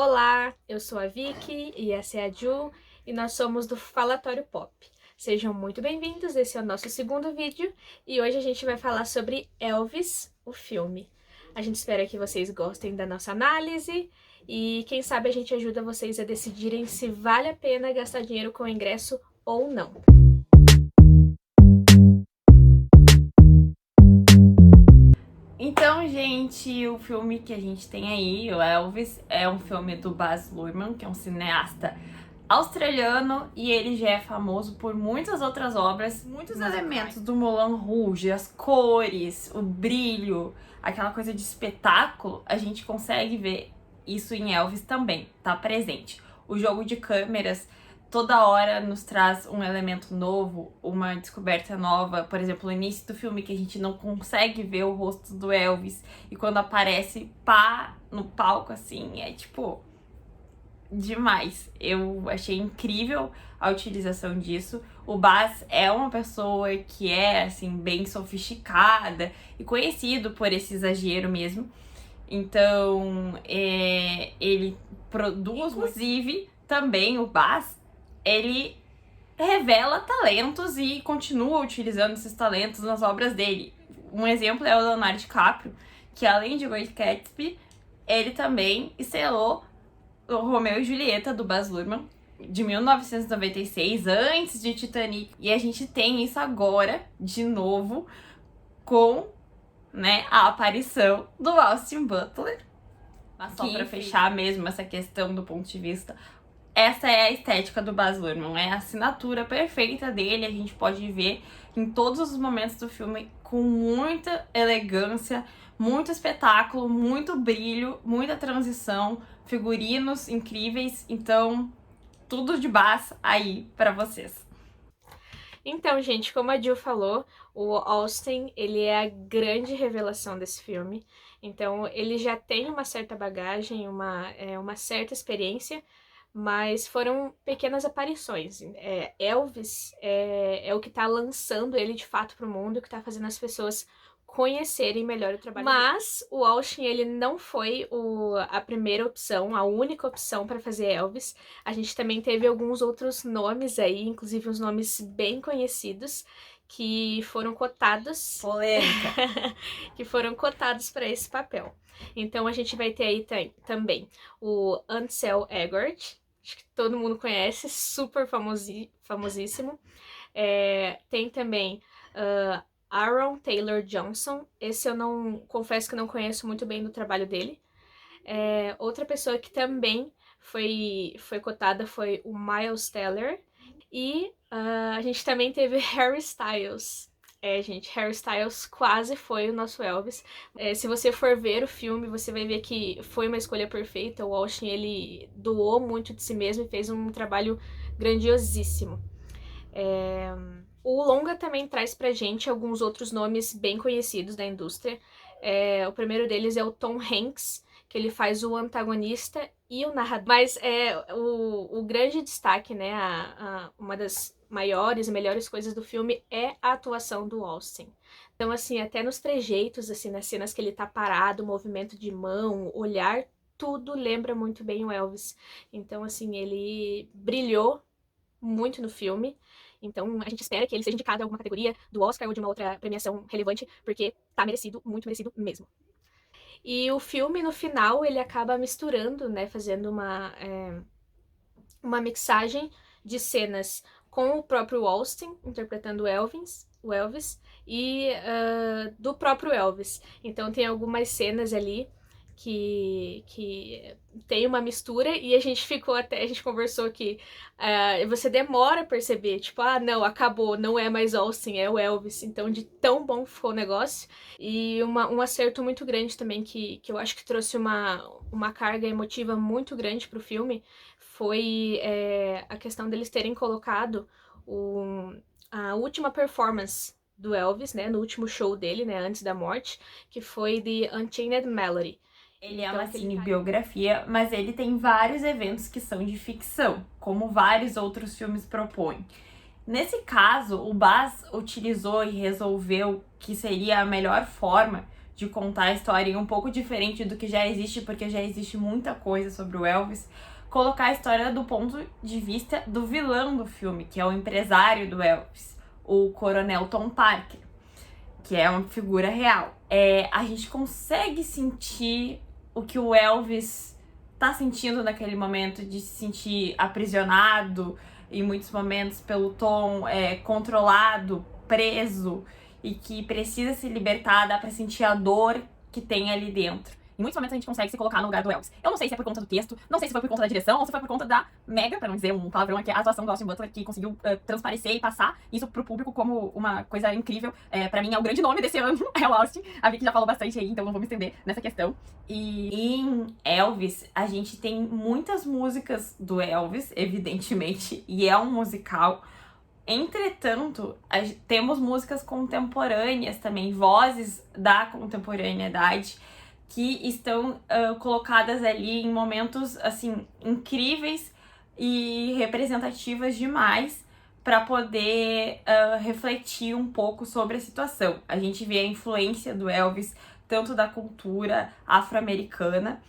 Olá, eu sou a Vicky e essa é a Ju e nós somos do Falatório Pop. Sejam muito bem-vindos, esse é o nosso segundo vídeo e hoje a gente vai falar sobre Elvis, o filme. A gente espera que vocês gostem da nossa análise e quem sabe a gente ajuda vocês a decidirem se vale a pena gastar dinheiro com o ingresso ou não. Então, gente, o filme que a gente tem aí, o Elvis, é um filme do Baz Luhrmann, que é um cineasta australiano, e ele já é famoso por muitas outras obras, muitos elementos do Moulin Rouge, as cores, o brilho, aquela coisa de espetáculo, a gente consegue ver isso em Elvis também, tá presente. O jogo de câmeras toda hora nos traz um elemento novo, uma descoberta nova. Por exemplo, no início do filme que a gente não consegue ver o rosto do Elvis e quando aparece pá no palco, assim, é tipo demais. Eu achei incrível a utilização disso. O Baz é uma pessoa que é, assim, bem sofisticada e conhecido por esse exagero mesmo. Então, ele produz, inclusive, também o Baz, ele revela talentos e continua utilizando esses talentos nas obras dele. Um exemplo é o Leonardo DiCaprio, que além de Great Gatsby, ele também estrelou o Romeu e Julieta, do Baz Luhrmann, de 1996, antes de Titanic. E a gente tem isso agora, de novo, com, né, a aparição do Austin Butler. Mas só pra fechar mesmo essa questão do ponto de vista, essa é a estética do Baz Luhrmann, é a assinatura perfeita dele, a gente pode ver em todos os momentos do filme com muita elegância, muito espetáculo, muito brilho, muita transição, figurinos incríveis, então tudo de Baz aí pra vocês. Então, gente, como a Jill falou, o Austin, ele é a grande revelação desse filme. Então, ele já tem uma certa bagagem, uma certa experiência, mas foram pequenas aparições. Elvis é o que tá lançando ele de fato pro mundo, que tá fazendo as pessoas conhecerem melhor o trabalho dele. Mas o Austin, ele não foi a primeira opção, a única opção para fazer Elvis. A gente também teve alguns outros nomes aí, inclusive uns nomes bem conhecidos, que foram cotados. Polêmica. Que foram cotados para esse papel. Então a gente vai ter aí também o Ansel Elgort, acho que todo mundo conhece, super famosíssimo. Tem também Aaron Taylor Johnson, esse eu não, confesso que eu não conheço muito bem do trabalho dele. Outra pessoa que também foi cotada foi o Miles Teller. E a gente também teve Harry Styles. Gente, Harry Styles quase foi o nosso Elvis. Se você for ver o filme, você vai ver que foi uma escolha perfeita. O Austin, ele doou muito de si mesmo e fez um trabalho grandiosíssimo. O longa também traz pra gente alguns outros nomes bem conhecidos da indústria. O primeiro deles é o Tom Hanks, que ele faz o antagonista e o narrador. Mas o grande destaque, né, uma das maiores e melhores coisas do filme é a atuação do Austin. Então, assim, até nos trejeitos, assim, nas cenas que ele tá parado, movimento de mão, olhar, tudo lembra muito bem o Elvis. Então, assim, ele brilhou muito no filme. Então, a gente espera que ele seja indicado a alguma categoria do Oscar ou de uma outra premiação relevante, porque tá merecido, muito merecido mesmo. E o filme, no final, ele acaba misturando, né, fazendo uma mixagem de cenas com o próprio Austin, interpretando o Elvis e do próprio Elvis. Então tem algumas cenas ali que tem uma mistura e a gente conversou que você demora a perceber, tipo, não, acabou, não é mais Austin, é o Elvis. Então, de tão bom que ficou o negócio. E um acerto muito grande também, que eu acho que trouxe uma carga emotiva muito grande pro filme, foi a questão deles terem colocado a última performance do Elvis, né, no último show dele, né, antes da morte, que foi The Unchained Melody. Ele é uma cinebiografia, mas ele tem vários eventos que são de ficção, como vários outros filmes propõem. Nesse caso, o Baz utilizou e resolveu que seria a melhor forma de contar a história um pouco diferente do que já existe, porque já existe muita coisa sobre o Elvis, colocar a história do ponto de vista do vilão do filme, que é o empresário do Elvis, o Coronel Tom Parker, que é uma figura real. A gente consegue sentir o que o Elvis tá sentindo naquele momento, de se sentir aprisionado em muitos momentos pelo Tom, controlado, preso, e que precisa se libertar, dá pra sentir a dor que tem ali dentro. Em muitos momentos a gente consegue se colocar no lugar do Elvis. Eu não sei se é por conta do texto, não sei se foi por conta da direção, ou se foi por conta da mega, pra não dizer um palavrão aqui, a atuação do Austin Butler, que conseguiu transparecer e passar isso pro público como uma coisa incrível. Pra mim é o grande nome desse ano, é o Austin. A Vicky já falou bastante aí, então não vou me estender nessa questão. E em Elvis, a gente tem muitas músicas do Elvis, evidentemente, e é um musical. Entretanto, temos músicas contemporâneas também, vozes da contemporaneidade, que estão colocadas ali em momentos, assim, incríveis e representativas demais para poder refletir um pouco sobre a situação. A gente vê a influência do Elvis, tanto da cultura afro-americana.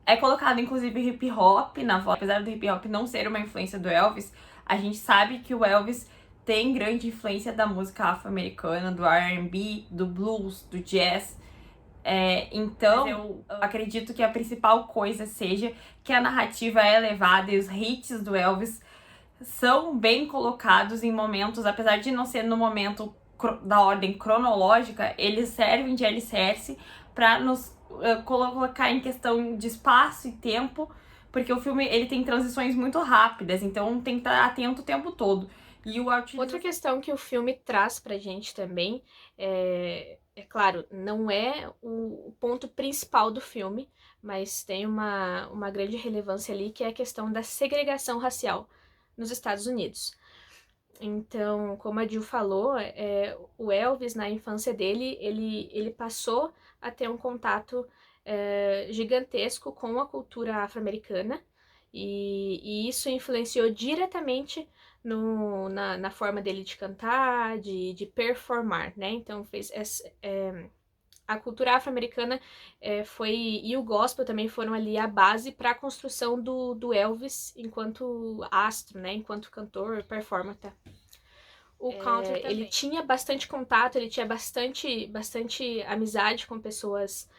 É colocado, inclusive, hip hop na voz. Apesar do hip hop não ser uma influência do Elvis, a gente sabe que o Elvis tem grande influência da música afro-americana, do R&B, do blues, do jazz. Então, eu acredito que a principal coisa seja que a narrativa é elevada e os hits do Elvis são bem colocados em momentos, apesar de não ser no momento da ordem cronológica, eles servem de alicerce para nos colocar em questão de espaço e tempo, porque o filme ele tem transições muito rápidas, então tem que estar atento o tempo todo. E outra questão que o filme traz pra gente também é claro, não é o ponto principal do filme, mas tem uma grande relevância ali, que é a questão da segregação racial nos Estados Unidos. Então, como a Jill falou, o Elvis, na infância dele, ele passou a ter um contato gigantesco com a cultura afro-americana, e isso influenciou diretamente na forma dele de cantar, de performar, né? Então, a cultura afro-americana e o gospel também foram ali a base para a construção do Elvis enquanto astro, né? Enquanto cantor, performer, tá? O country ele tinha bastante contato, ele tinha bastante amizade com pessoas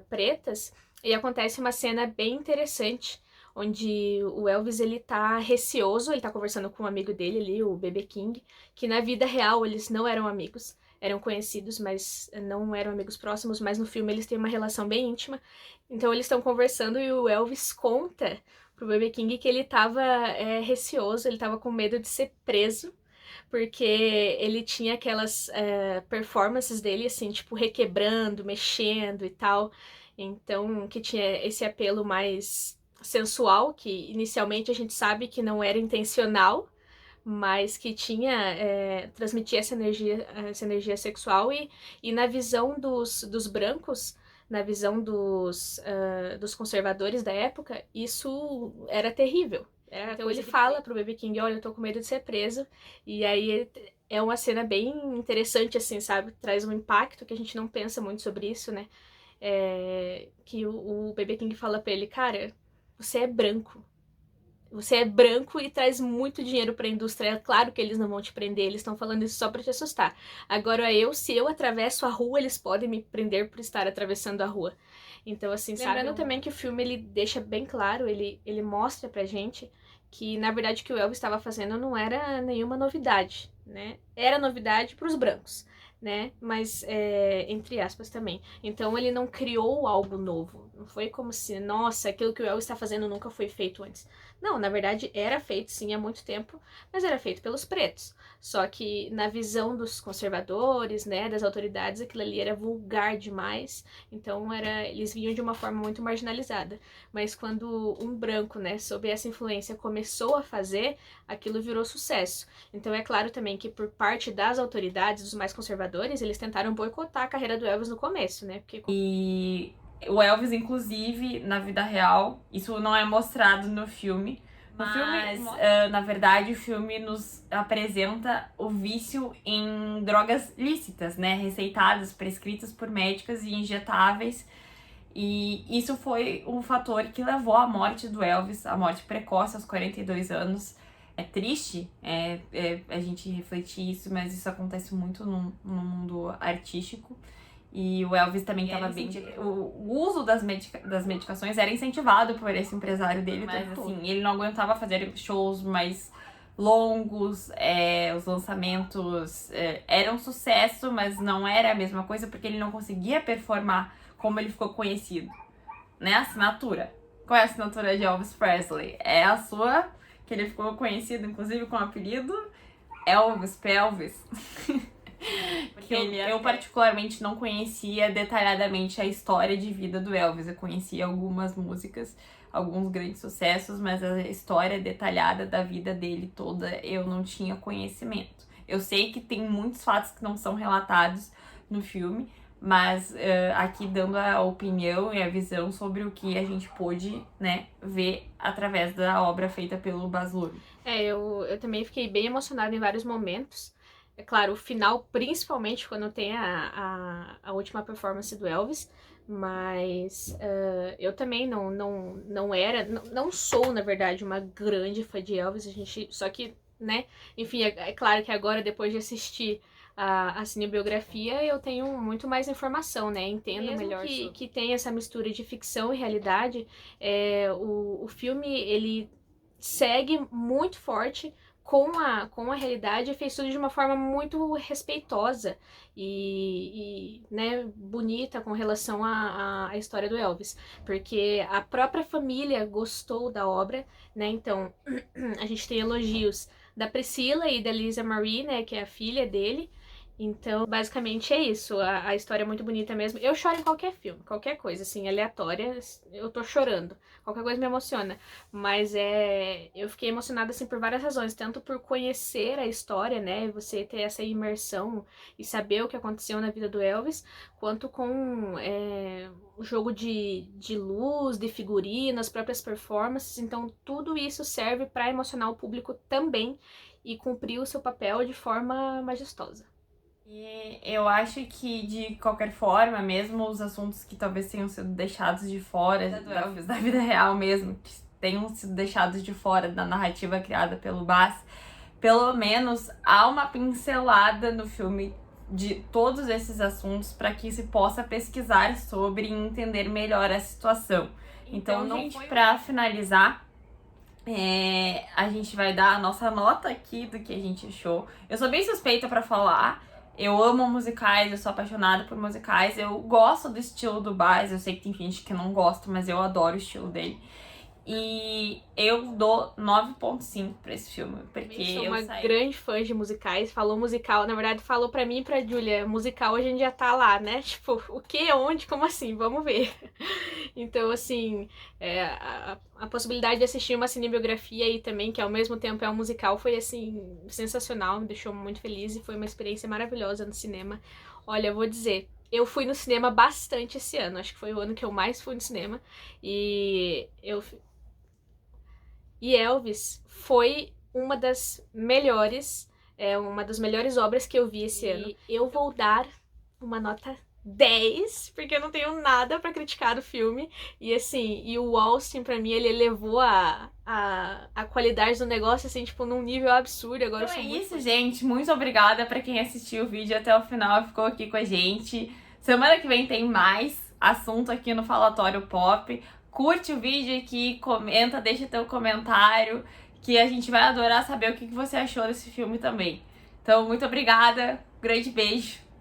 pretas, e acontece uma cena bem interessante, onde o Elvis, ele tá receoso, ele tá conversando com um amigo dele ali, o B.B. King, que na vida real eles não eram amigos, eram conhecidos, mas não eram amigos próximos, mas no filme eles têm uma relação bem íntima. Então eles estão conversando e o Elvis conta pro B.B. King que ele tava receoso, ele tava com medo de ser preso, porque ele tinha aquelas performances dele, assim, tipo, requebrando, mexendo e tal. Então, que tinha esse apelo mais sensual, que inicialmente a gente sabe que não era intencional, mas que transmitia essa energia sexual, e na visão dos brancos, na visão dos conservadores da época, isso era terrível. Então ele fala pro B.B. King, olha, eu tô com medo de ser preso, e aí é uma cena bem interessante, assim, sabe? Traz um impacto que a gente não pensa muito sobre isso, né? Que o B.B. King fala pra ele, cara, você é branco. Você é branco e traz muito dinheiro pra indústria. É claro que eles não vão te prender, eles estão falando isso só pra te assustar. Agora se eu atravesso a rua, eles podem me prender por estar atravessando a rua. Então, assim, lembrando também que o filme, ele deixa bem claro, ele mostra pra gente que, na verdade, o que o Elvis estava fazendo não era nenhuma novidade, né? Era novidade pros brancos, né? Mas, entre aspas também. Então, ele não criou algo novo. Não foi como se, nossa, aquilo que o Elvis está fazendo nunca foi feito antes. Não, na verdade, era feito sim há muito tempo, mas era feito pelos pretos. Só que na visão dos conservadores, né, das autoridades, aquilo ali era vulgar demais. Então eles vinham de uma forma muito marginalizada. Mas quando um branco, né, sob essa influência, começou a fazer, aquilo virou sucesso. Então é claro também que por parte das autoridades, dos mais conservadores, eles tentaram boicotar a carreira do Elvis no começo, né? E o Elvis, inclusive, na vida real, isso não é mostrado no filme, Mas, na verdade, o filme nos apresenta o vício em drogas lícitas, né? Receitadas, prescritas por médicos e injetáveis. E isso foi um fator que levou à morte do Elvis, a morte precoce aos 42 anos. É triste a gente refletir isso, mas isso acontece muito no mundo artístico. E o Elvis também estava bem... O uso das medicações era incentivado por esse empresário dele. Mas, assim, ele não aguentava fazer shows mais longos, os lançamentos eram sucesso, mas não era a mesma coisa, porque ele não conseguia performar como ele ficou conhecido. Né? Assinatura. Qual é a assinatura de Elvis Presley? É a sua, que ele ficou conhecido, inclusive, com o apelido Elvis Pelvis. Porque eu particularmente não conhecia detalhadamente a história de vida do Elvis. Eu conhecia algumas músicas, alguns grandes sucessos, mas a história detalhada da vida dele toda eu não tinha conhecimento. Eu sei que tem muitos fatos que não são relatados no filme, mas aqui dando a opinião e a visão sobre o que a gente pôde, né, ver através da obra feita pelo Baz Luhrmann. Eu também fiquei bem emocionada em vários momentos. É claro, o final, principalmente quando tem a última performance do Elvis, mas eu também não sou, na verdade, uma grande fã de Elvis, só que, né, enfim, é claro que agora, depois de assistir a cinebiografia, eu tenho muito mais informação, né, entendo mesmo melhor que tem essa mistura de ficção e realidade. O filme, ele segue muito forte com a realidade, e fez tudo de uma forma muito respeitosa né, bonita com relação à história do Elvis, porque a própria família gostou da obra, né, então a gente tem elogios da Priscila e da Lisa Marie, né, que é a filha dele. Então, basicamente é isso. A história é muito bonita mesmo. Eu choro em qualquer filme, qualquer coisa, assim, aleatória, eu tô chorando. Qualquer coisa me emociona. Mas eu fiquei emocionada, assim, por várias razões. Tanto por conhecer a história, né? Você ter essa imersão e saber o que aconteceu na vida do Elvis, quanto com o jogo de luz, de figurino, as próprias performances. Então, tudo isso serve para emocionar o público também e cumprir o seu papel de forma majestosa. E eu acho que, de qualquer forma, mesmo os assuntos que talvez tenham sido deixados de fora da vida real mesmo, que tenham sido deixados de fora da narrativa criada pelo Baz, pelo menos há uma pincelada no filme de todos esses assuntos para que se possa pesquisar sobre e entender melhor a situação. Então gente, para finalizar, a gente vai dar a nossa nota aqui do que a gente achou. Eu sou bem suspeita para falar. Eu amo musicais, eu sou apaixonada por musicais. Eu gosto do estilo do Baz. Eu sei que tem gente que não gosta, mas eu adoro o estilo dele. E eu dou 9.5 pra esse filme, porque eu sou uma grande fã de musicais. Falou musical, na verdade falou pra mim e pra Julia, musical a gente já tá lá, né? Tipo, o que, onde, como assim? Vamos ver. Então, assim, a possibilidade de assistir uma cinebiografia aí também, que ao mesmo tempo é um musical, foi, assim, sensacional, me deixou muito feliz e foi uma experiência maravilhosa no cinema. Olha, eu vou dizer, eu fui no cinema bastante esse ano, acho que foi o ano que eu mais fui no cinema, e Elvis foi uma das melhores obras que eu vi esse ano. Eu vou dar uma nota 10, porque eu não tenho nada pra criticar do filme. E assim, o Austin, pra mim, ele elevou a qualidade do negócio, assim, tipo, num nível absurdo. Agora então é isso, gente. Muito obrigada pra quem assistiu o vídeo até o final e ficou aqui com a gente. Semana que vem tem mais assunto aqui no Falatório Pop. Curte o vídeo aqui, comenta, deixa teu comentário, que a gente vai adorar saber o que você achou desse filme também. Então, muito obrigada, grande beijo.